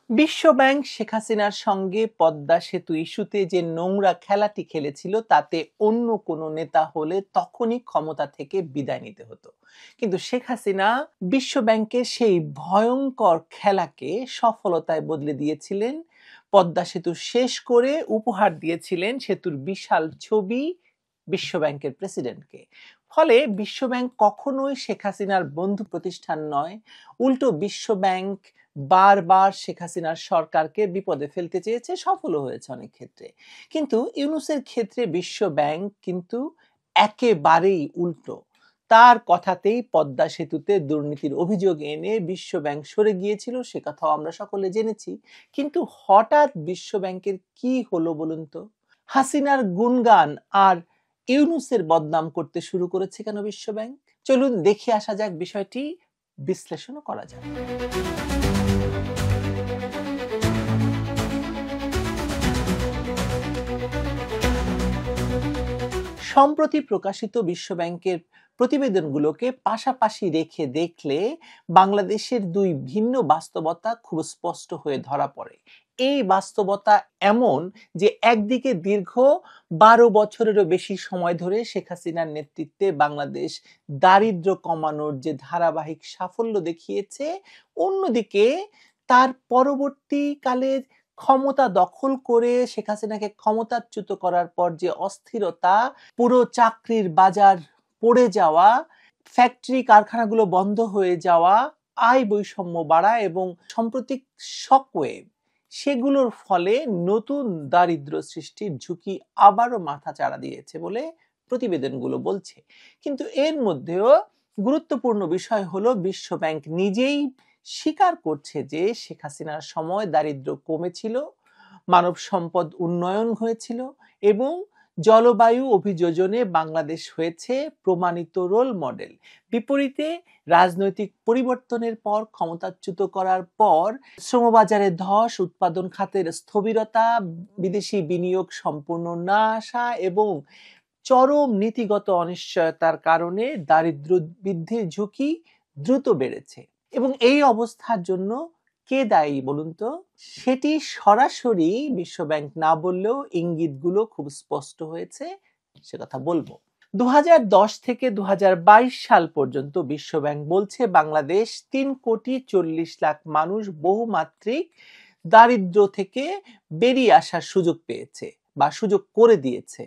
বিশ্ব ব্যাংক শেখ হাসিনার সঙ্গে পদ্মা সেতু ইস্যুতে যে নোংরা খেলাটি খেলেছিল তাতে অন্য কোনো নেতা হলে তখনই ক্ষমতা থেকে বিদায় নিতে হতো, কিন্তু শেখ হাসিনা বিশ্ব ব্যাংকের সেই ভয়ঙ্কর খেলাকে সফলতায় বদলে দিয়েছিলেন। পদ্মা সেতু শেষ করে উপহার দিয়েছিলেন সেতুর বিশাল ছবি বিশ্ব ব্যাংকের প্রেসিডেন্টকে। ফলে বিশ্ব ব্যাংক কখনোই শেখ হাসিনার বন্ধু প্রতিষ্ঠান নয়, উল্টো বিশ্ব ব্যাংক বারবার শেখ হাসিনার সরকারকে বিপদে ফেলতে চেয়েছে, সফলও হয়েছে অনেক ক্ষেত্রে। কিন্তু ইউনূসের ক্ষেত্রে বিশ্ব ব্যাংক কিন্তু একেবারেই উল্টো। তার কথাতেই পদ্মা সেতুতে দুর্নীতির অভিযোগ এনে বিশ্ব ব্যাংক সরে গিয়েছিল, সে কথাও আমরা সকলে জেনেছি। কিন্তু হঠাৎ বিশ্ব ব্যাংকের কি হলো বলুন তো? হাসিনার গুণগান আর ইউনূসের বদনাম করতে শুরু করেছে কেন বিশ্ব ব্যাংক? চলুন দেখে আসা যাক, বিষয়টি বিশ্লেষণও করা যাক। সম্প্রতি প্রকাশিত বিশ্ব ব্যাংকের প্রতিবেদনগুলোকে পাশাপাশি রেখে দেখলে বাংলাদেশের দুই ভিন্ন বাস্তবতা খুব স্পষ্ট হয়ে ধরা পড়ে। এই বাস্তবতা এমন যে একদিকে দীর্ঘ 12 বছরেরও বেশি সময় ধরে শেখ হাসিনার নেতৃত্বে বাংলাদেশ দারিদ্র্য কমানোর যে ধারাবাহিক সাফল্য দেখিয়েছে, অন্যদিকে তার পরবর্তীকালে ক্ষমতা দখল করে শেখ হাসিনাকে ক্ষমতাচ্যুত করার পর যে অস্থিরতা, পুরো চাকরির বাজার পড়ে যাওয়া, ফ্যাক্টরি কারখানাগুলো বন্ধ হয়ে যাওয়া, আয় বৈষম্য বাড়া এবং সাম্প্রতিক শকওয়েভ, সেগুলোর ফলে নতুন দারিদ্র সৃষ্টির ঝুঁকি আবারও মাথাচাড়া দিয়েছে বলে প্রতিবেদনগুলো বলছে। কিন্তু এর মধ্যেও গুরুত্বপূর্ণ বিষয় হলো বিশ্ব ব্যাংক নিজেই স্বীকার করছে যে শেখ হাসিনার সময় দারিদ্র্য কমেছিল, মানব সম্পদ উন্নয়ন হয়েছিল এবং জলবায়ু অভিযোজনে বাংলাদেশ হয়েছে প্রমাণিত রোল মডেল। বিপরীতে রাজনৈতিক পরিবর্তনের পর, ক্ষমতাচ্যুত করার পর শ্রমবাজারে ধস, উৎপাদন খাতের স্থবিরতা, বিদেশি বিনিয়োগ সম্পূর্ণ না আসা এবং চরম নীতিগত অনিশ্চয়তার কারণে দারিদ্র্য বৃদ্ধির ঝুঁকি দ্রুত বেড়েছে। এবং এই অবস্থার জন্য কে দায়ী বলুন তো? সেটি সরাসরি বিশ্ব ব্যাংক না বললেও ইঙ্গিতগুলো খুব স্পষ্ট হয়েছে, সে কথা বলবো। 2010 থেকে 2022 সাল পর্যন্ত বিশ্ব ব্যাংক বলছে বাংলাদেশ 3,40,00,000 মানুষ বহুমাত্রিক দারিদ্র্য থেকে বেরিয়ে আসার সুযোগ পেয়েছে বা সুযোগ করে দিয়েছে।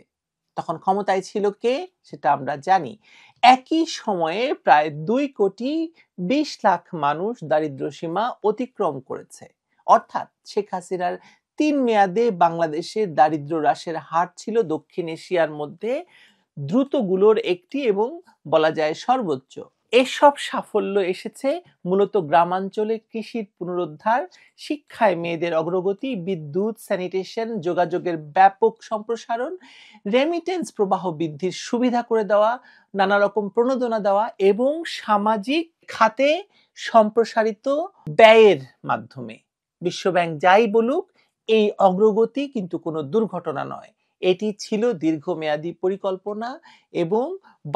তখন ক্ষমতায় ছিল কে সেটা আমরা জানি। একই সময়ে প্রায় 2,20,00,000 মানুষ দারিদ্র্য সীমা অতিক্রম করেছে। অর্থাৎ শেখ হাসিনার 3 মেয়াদে বাংলাদেশের দারিদ্র্য হ্রাসের হার ছিল দক্ষিণ এশিয়ার মধ্যে দ্রুতগুলোর একটি এবং বলা যায় সর্বোচ্চ। এসব সাফল্য এসেছে মূলত গ্রামাঞ্চলে কৃষির পুনরুদ্ধার, শিক্ষায় মেয়েদের অগ্রগতি, বিদ্যুৎ, স্যানিটেশন, যোগাযোগের ব্যাপক সম্প্রসারণ, রেমিটেন্স প্রবাহ বৃদ্ধির সুবিধা করে দেওয়া, নানা রকম প্রণোদনা দেওয়া এবং সামাজিক খাতে সম্প্রসারিত ব্যয়ের মাধ্যমে। বিশ্ব ব্যাংক যাই বলুক, এই অগ্রগতি কিন্তু কোনো দুর্ঘটনা নয়, এটি ছিল দীর্ঘমেয়াদী পরিকল্পনা এবং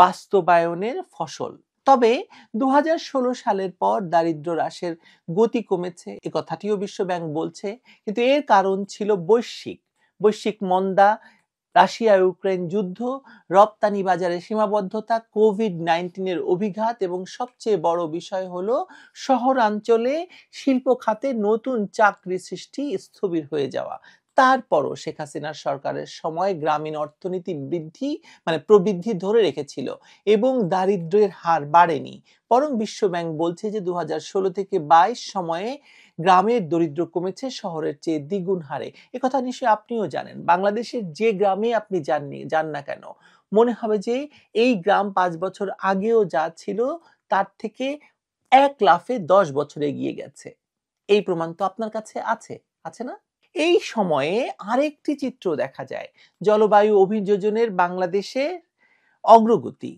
বাস্তবায়নের ফসল। তবে 2016 সালের পর দারিদ্র্য হ্রাসের গতি কমেছে, এ কথাটিও বিশ্ব ব্যাংক বলছে। কিন্তু এর কারণ ছিল বৈশ্বিক মন্দা, রাশিয়া ইউক্রেন যুদ্ধ, রপ্তানি বাজারে সীমাবদ্ধতা, কোভিড-19 অভিঘাত এবং সবচেয়ে বড় বিষয় হলো শহরাঞ্চলে শিল্প খাতে নতুন চাকরি সৃষ্টি স্থবির হয়ে যাওয়া। তারপরও শেখ হাসিনার সরকারের সময় গ্রামীণ অর্থনীতি প্রবৃদ্ধি ধরে রেখেছিল এবং দারিদ্র্যের হার বাড়েনি। বরং বিশ্ব ব্যাংক বলছে যে 2016 থেকে 22 সময়ে গ্রামের দরিদ্র কমেছে শহরের চেয়ে দ্বিগুণ হারে। একথা নিশ্চয়ই আপনিও জানেন। বাংলাদেশের যে গ্রামে আপনি যান না কেন, মনে হবে যে এই গ্রাম 5 বছর আগেও যা ছিল তার থেকে 1 লাফে 10 বছর এগিয়ে গেছে। এই প্রমাণ তো আপনার কাছে আছে না? এই সময়ে আরেকটি চিত্র দেখা যায়, জলবায়ু অভিযোজনের বাংলাদেশে অগ্রগতি।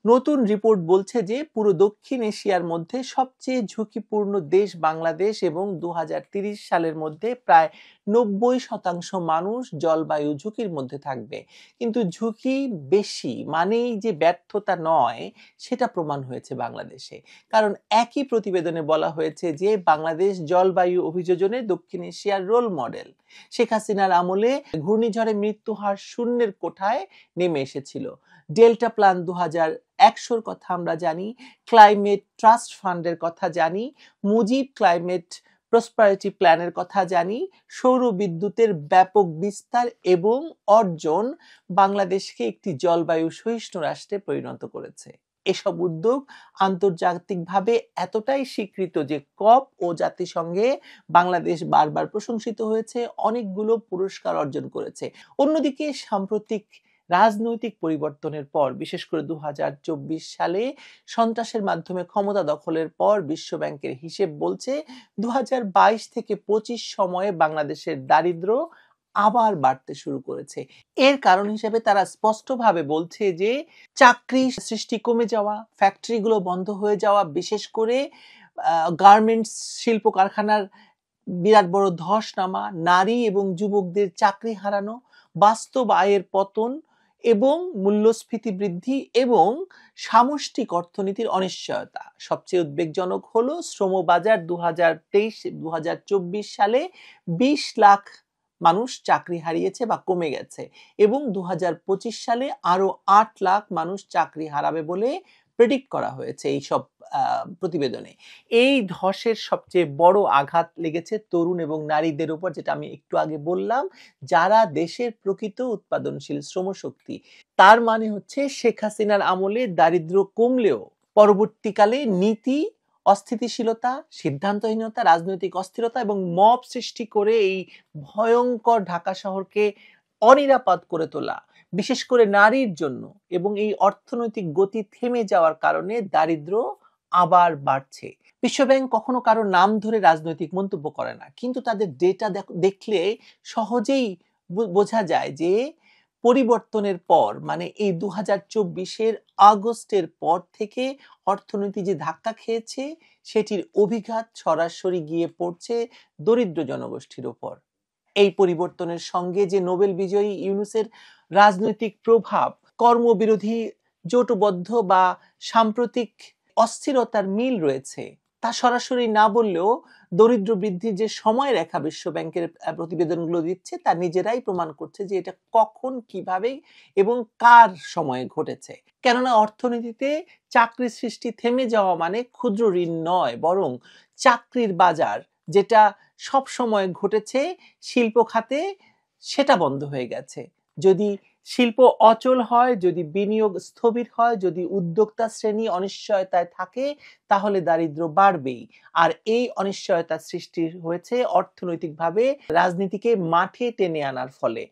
নতুন রিপোর্ট বলছে যে পুরো দক্ষিণ এশিয়ার মধ্যে সবচেয়ে ঝুঁকিপূর্ণ দেশ বাংলাদেশ এবং 2030 সালের মধ্যে প্রায় 90% মানুষ জলবায়ু ঝুঁকির মধ্যে থাকবে। কিন্তু ঝুঁকি বেশি মানেই যে ব্যর্থতা নয়, সেটা প্রমাণ হয়েছে বাংলাদেশে। কারণ একই প্রতিবেদনে বলা হয়েছে যে বাংলাদেশ জলবায়ু অভিযোজনে দক্ষিণ এশিয়ার রোল মডেল। শেখ হাসিনার আমলে ঘূর্ণিঝড়ে মৃত্যু হার শূন্যের কোঠায় নেমে এসেছিল। ডেল্টা প্ল্যান 2100 কথা আমরা জানি, ক্লাইমেট ট্রাস্ট ফান্ডের কথা জানি, মুজিব ক্লাইমেট প্রসপারিটি প্ল্যানের কথা জানি। সৌর বিদ্যুতের ব্যাপক বিস্তার এবং অর্জন বাংলাদেশকে একটি জলবায়ু সহিষ্ণু রাষ্ট্রে পরিণত করেছে। এসব উদ্যোগ আন্তর্জাতিকভাবে এতটাই স্বীকৃত যে কপ ও জাতিসংঘে বাংলাদেশ বারবার প্রশংসিত হয়েছে, অনেকগুলো পুরস্কার অর্জন করেছে। অন্যদিকে সাম্প্রতিক রাজনৈতিক পরিবর্তনের পর, বিশেষ করে 2024 সালে সন্ত্রাসের মাধ্যমে ক্ষমতা দখলের পর বিশ্বব্যাংকের হিসেব বলছে 2022 থেকে 25 সময়ে বাংলাদেশের দারিদ্র্য আবার বাড়তে শুরু করেছে। এর কারণ হিসেবে তারা স্পষ্টভাবে বলছে যে চাকরি সৃষ্টি কমে যাওয়া, ফ্যাক্টরিগুলো বন্ধ হয়ে যাওয়া, বিশেষ করে গার্মেন্টস শিল্প কারখানার বিরাট বড় ধস নামা, নারী এবং যুবকদের চাকরি হারানো, বাস্তব আয়ের পতন এবং মূল্যস্ফীতি বৃদ্ধি এবং সামষ্টিক অর্থনীতির অনিশ্চয়তা। সবচেয়ে উদ্বেগজনক হলো শ্রমবাজার 2023-2024 সালে 20 লাখ মানুষ চাকরি হারিয়েছে বা কমে গেছে এবং 2025 সালে আরো 8 লাখ মানুষ চাকরি হারাবে বলে প্রেডিক্ট করা হয়েছে এইসব প্রতিবেদনে। এই ধসের সবচেয়ে বড় আঘাত লেগেছে তরুণ এবং নারীদের উপর, যেটা আমি একটু আগে বললাম, যারা দেশের প্রকৃত উৎপাদনশীল শ্রমশক্তি। তার মানে হচ্ছে শেখ হাসিনার আমলে দারিদ্র্য কমলেও পরবর্তীকালে নীতি অস্থিতিশীলতা, সিদ্ধান্তহীনতা, রাজনৈতিক অস্থিরতা এবং মব সৃষ্টি করে এই ভয়ঙ্কর ঢাকা শহরকে অনিরাপদ করে তোলা, বিশেষ করে নারীর জন্য, এবং এই অর্থনৈতিক গতি থেমে যাওয়ার কারণে দারিদ্র্য আবার বাড়ছে। বিশ্বব্যাংক কখনো কারো নাম ধরে রাজনৈতিক মন্তব্য করে না, কিন্তু তাদের ডেটা দেখলে সহজেই বোঝা যায় যে পরিবর্তনের পর, মানে এই 2024-এর আগস্টের পর থেকে অর্থনীতি যে ধাক্কা খেয়েছে সেটির অভিঘাত সরাসরি গিয়ে পড়ছে দরিদ্র জনগোষ্ঠীর উপর। এই পরিবর্তনের সঙ্গে যে নোবেল বিজয়ী ইউনূসের রাজনৈতিক প্রভাব, কর্মবিরোধী জোটবদ্ধ বা সাম্প্রতিক অস্থিরতার মিল রয়েছে, তা সরাসরি না বললেও দরিদ্র বৃদ্ধির যে সময়রেখা বিশ্বব্যাংকের প্রতিবেদনগুলো দিচ্ছে তা নিজেরাই প্রমাণ করছে যে এটা কখন, কিভাবে এবং কার সময়ে ঘটেছে। কেননা অর্থনীতিতে চাকরি সৃষ্টি থেমে যাওয়া মানে ক্ষুদ্র ঋণ নয়, বরং চাকরির বাজার, যেটা সব সময় ঘটেছে শিল্প খাতে, সেটা বন্ধ হয়ে গেছে। যদি শিল্প অচল হয়, যদি বিনিয়োগ স্থবির হয়, যদি উদ্যোক্তা শ্রেণী অনিশ্চয়তায় থাকে, তাহলে দারিদ্র্য বাড়বেই। আর এই অনিশ্চয়তা সৃষ্টি হয়েছে অর্থনৈতিকভাবে রাজনীতিকে মাঠে টেনে আনার ফলে,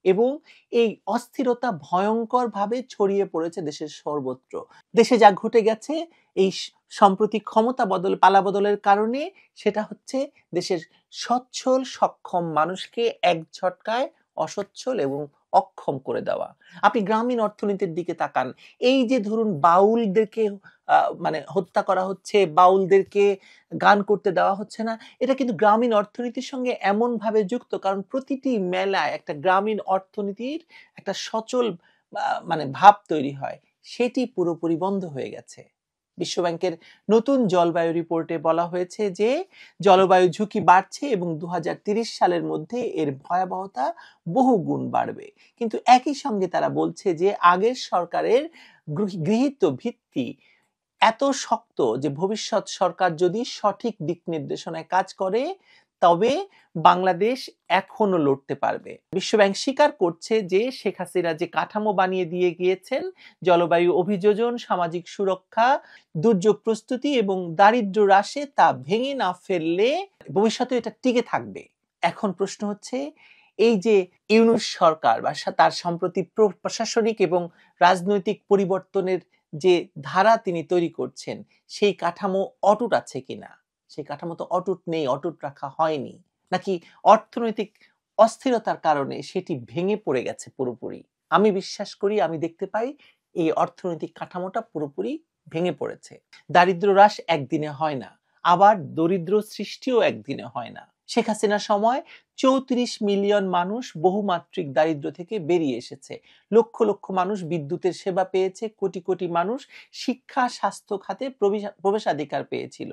এবং এই অস্থিরতা ভয়ঙ্করভাবে ছড়িয়ে পড়েছে দেশের সর্বত্র। দেশে যা ঘটে গেছে এই সম্প্রতি ক্ষমতা বদল, পালাবদলের কারণে, সেটা হচ্ছে দেশের সচ্ছল সক্ষম মানুষকে এক ঝটকায় অসচ্ছল এবং অক্ষম করে দেওয়া। আপনি গ্রামীণ অর্থনীতির দিকে তাকান, এই যে ধরুন বাউলদেরকে মানে হত্যা করা হচ্ছে, বাউলদেরকে গান করতে দেওয়া হচ্ছে না, এটা কিন্তু গ্রামীণ অর্থনীতির সঙ্গে এমন ভাবে যুক্ত, কারণ প্রতিটি মেলায় একটা গ্রামীণ অর্থনীতির একটা সচল মানে ভাব তৈরি হয়, সেটি পুরোপুরি বন্ধ হয়ে গেছে। বিশ্বব্যাংকের নতুন জলবায়ু রিপোর্টে বলা হয়েছে যে জলবায়ু ঝুঁকি বাড়ছে এবং 2030 সালের মধ্যে এর ভয়াবহতা বহু গুণ বাড়বে। কিন্তু একই সঙ্গে তারা বলছে যে আগের সরকারের গৃহীত ভিত্তি এত শক্ত যে ভবিষ্যৎ সরকার যদি সঠিক দিক নির্দেশনায় কাজ করে, তবে বাংলাদেশ এখনো লড়তে পারবে। বিশ্বব্যাংক স্বীকার করছে যে শেখ হাসিনা যে কাঠামো বানিয়ে দিয়ে গিয়েছেন, জলবায়ু অভিযোজন, সামাজিক সুরক্ষা, দুর্যোগ প্রস্তুতি এবং দারিদ্র্য হ্রাসে, তা ভেঙে না ফেললে ভবিষ্যতে এটা টিকে থাকবে। এখন প্রশ্ন হচ্ছে, এই যে ইউনূস সরকার বা তার সম্প্রতি প্রশাসনিক এবং রাজনৈতিক পরিবর্তনের যে ধারা তিনি তৈরি করছেন, সেই কাঠামো অটুট আছে কিনা? সেই কাঠামো তো অটুট নেই, অটুট রাখা হয়নি, নাকি অর্থনৈতিক অস্থিরতার কারণে সেটি ভেঙে পড়ে গেছে পুরোপুরি? আমি বিশ্বাস করি, আমি দেখতে পাই এই অর্থনৈতিক কাঠামোটা পুরোপুরি ভেঙে পড়েছে। দারিদ্র হ্রাস একদিনে হয় না, আবার দরিদ্র সৃষ্টিও একদিনে হয় না। শেখ হাসিনার সময় ৩৪ মিলিয়ন মানুষ বহুমাত্রিক দারিদ্র থেকে বেরিয়ে এসেছে। লক্ষ লক্ষ মানুষ বিদ্যুতের সেবা পেয়েছে, কোটি কোটি মানুষ শিক্ষা স্বাস্থ্য খাতে প্রবেশাধিকার পেয়েছিল।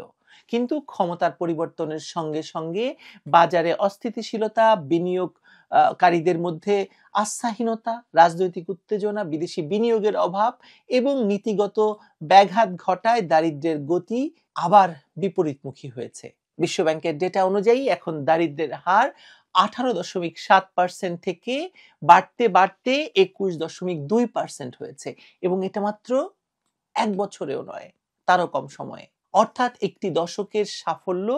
কিন্তু ক্ষমতার পরিবর্তনের সঙ্গে সঙ্গে বাজারে অস্থিতিশীলতা, বিনিয়োগকারীদের মধ্যে আস্থাহীনতা, রাজনৈতিক উত্তেজনা, বিদেশি বিনিয়োগের অভাব এবং নীতিগত ব্যাঘাত ঘটায় দারিদ্র্যের গতি আবার বিপরীতমুখী হয়েছে। বিশ্বব্যাংকের ডেটা অনুযায়ী এখন দারিদ্র্যের হার 18.7% থেকে বাড়তে বাড়তে 21.2% হয়েছে এবং এটা মাত্র 1 বছরেও নয়, তারও কম সময়ে। অর্থাৎ একটি দশকের সাফল্য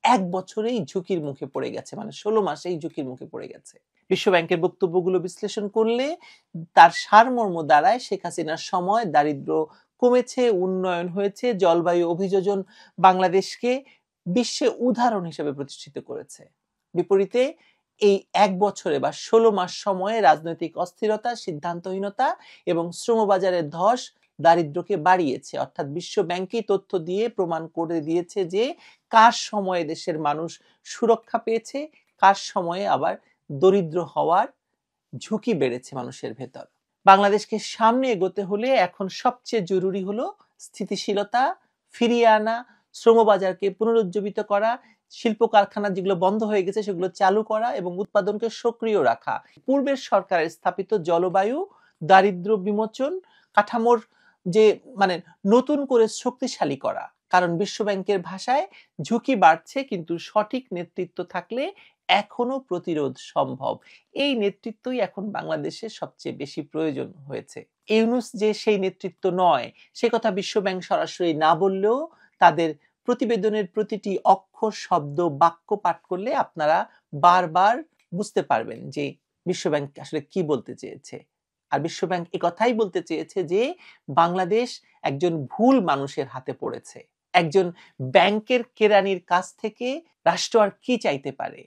1 বছরেই ঝুঁকির মুখে পড়ে গেছে, মানে 16 মাসেই ঝুঁকির মুখে পড়ে গেছে। বিশ্বব্যাংকের বক্তব্যগুলো বিশ্লেষণ করলে তার সারমর্ম দাঁড়ায় শেখ হাসিনার সময় দারিদ্র্য কমেছে, উন্নয়ন হয়েছে, জলবায়ু অভিযোজন বাংলাদেশকে বিশ্বে উদাহরণ হিসেবে প্রতিষ্ঠিত করেছে। বিপরীতে এই 1 বছরে বা 16 মাস সময়ে রাজনৈতিক অস্থিরতা, সিদ্ধান্তহীনতা এবং শ্রমবাজারের ধস দারিদ্র্যকে বাড়িয়েছে। অর্থাৎ বিশ্ব ব্যাংকই তথ্য দিয়ে প্রমাণ করে দিয়েছে যে কার সময়ে দেশের মানুষ সুরক্ষা পেয়েছে, কার সময়ে আবার দরিদ্র হওয়ার ঝুঁকি বেড়েছে মানুষের ভেতর। বাংলাদেশকে সামনে এগোতে হলে এখন সবচেয়ে জরুরি হলো স্থিতিশীলতা ফিরিয়ে আনা, শ্রমবাজারকে পুনরুজ্জীবিত করা, শিল্প কারখানা যেগুলো বন্ধ হয়ে গেছে সেগুলো চালু করা এবং উৎপাদনকে সক্রিয় রাখা। পূর্বের সরকারের স্থাপিত জলবায়ু দারিদ্র্য বিমোচন কাঠামোর যে মানে নতুন করে শক্তিশালী করা। কারণ বিশ্বব্যাংকের ভাষায় ঝুঁকি বাড়ছে, কিন্তু সঠিক নেতৃত্ব থাকলে এখনো প্রতিরোধ সম্ভব। এই নেতৃত্বই এখন বাংলাদেশের সবচেয়ে বেশি প্রয়োজন হয়েছে। ইউনূস যে সেই নেতৃত্ব নয়, সে কথা বিশ্বব্যাংক সরাসরি না বললেও তাদের প্রতিবেদনের প্রতিটি অক্ষর, শব্দ, বাক্য পাঠ করলে আপনারা বারবার বুঝতে পারবেন যে বিশ্বব্যাংক আসলে কি বলতে চেয়েছে। আর বিশ্বব্যাংক একথাই বলতে চেয়েছে যে বাংলাদেশ একজন ভুল মানুষের হাতে পড়েছে। একজন ব্যাংকের কেরানির কাছ থেকে রাষ্ট্র আর কি চাইতে পারে?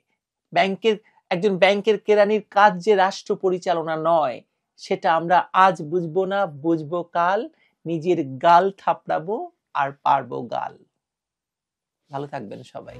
একজন ব্যাংকের কেরানির কাজ যে রাষ্ট্র পরিচালনা নয়, সেটা আমরা আজ বুঝবো না, বুঝবো কাল। নিজের গাল থাপড়াবো আর পারবো গাল। ভালো থাকবেন সবাই।